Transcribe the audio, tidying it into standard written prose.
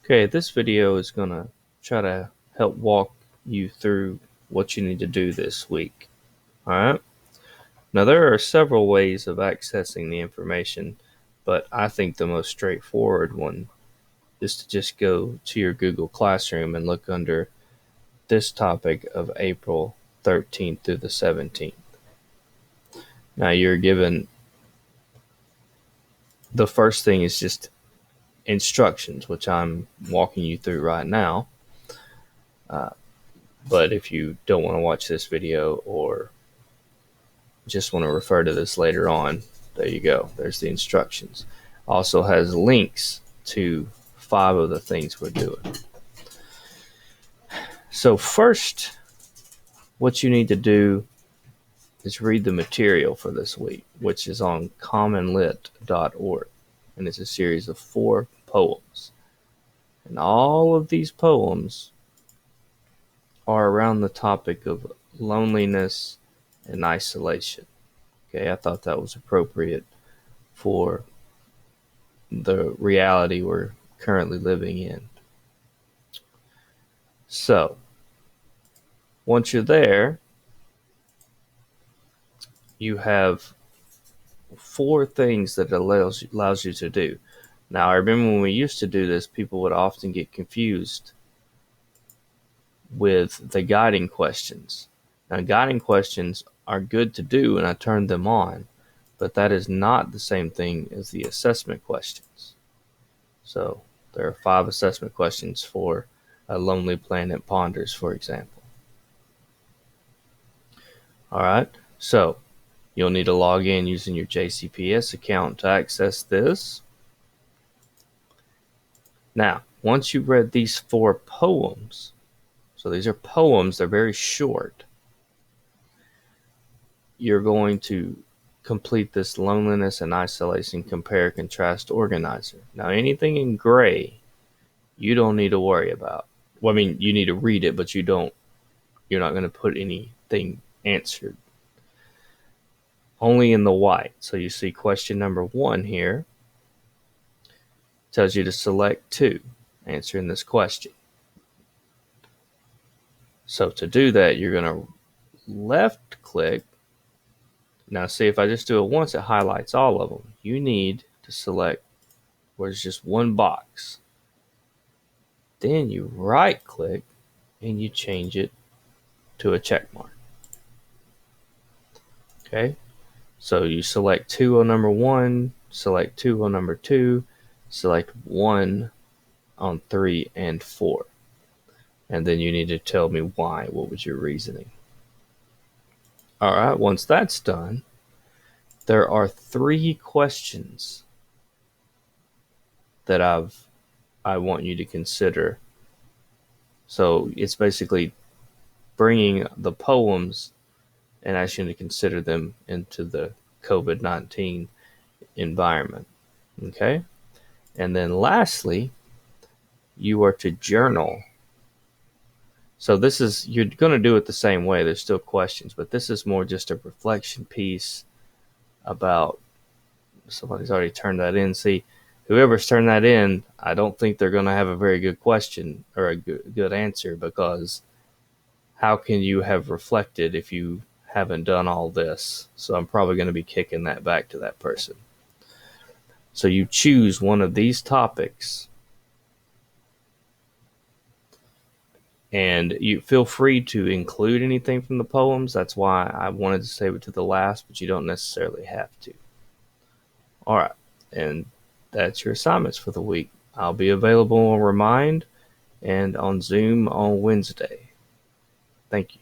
Okay, this video is going to try to help walk you through what you need to do this week. Alright? Now, there are several ways of accessing the information, but I think the most straightforward one is to just go to your Google Classroom and look under this topic of April 13th through the 17th. Now, you're given the first thing is just instructions, which I'm walking you through right now. But if you don't want to watch this video or just want to refer to this later on, there you go. There's the instructions. Also has links to 5 of the things we're doing. So first, what you need to do is read the material for this week, which is on commonlit.org. And it's a series of 4 poems. And all of these poems are around the topic of loneliness and isolation. Okay, I thought that was appropriate for the reality we're currently living in. So, once you're there, you have 4 things that allows you to do. Now, I remember when we used to do this, people would often get confused with the guiding questions. Now, guiding questions are good to do, and I turned them on, but that is not the same thing as the assessment questions. So, there are 5 assessment questions for a Lonely Planet Ponders, for example. Alright, so you'll need to log in using your JCPS account to access this. Now, once you've read these 4 poems, so these are poems, they're very short, you're going to complete this loneliness and isolation compare contrast organizer. Now, anything in gray, you don't need to worry about. Well, I mean, you need to read it, but you're not going to put anything answered. Only in the white. So you see question number 1 here tells you to select 2, answering this question. So to do that, you're going to left click. Now see, if I just do it once, it highlights all of them. You need to select where there's just one box. Then you right click and you change it to a check mark. Okay, so you select 2 on number 1, select 2 on number 2, select 1 on 3 and 4. And then you need to tell me why. What was your reasoning? Alright, once that's done, there are 3 questions that I want you to consider. So it's basically bringing the poems and asking you to consider them into the COVID-19 environment. Okay? And then lastly, you are to journal. So this is, you're going to do it the same way. There's still questions, but this is more just a reflection piece about, somebody's already turned that in. See, whoever's turned that in, I don't think they're going to have a very good question or a good answer, because how can you have reflected if you haven't done all this? So I'm probably going to be kicking that back to that person. So you choose one of these topics, and you feel free to include anything from the poems. That's why I wanted to save it to the last, but you don't necessarily have to. All right, and that's your assignments for the week. I'll be available on Remind and on Zoom on Wednesday. Thank you.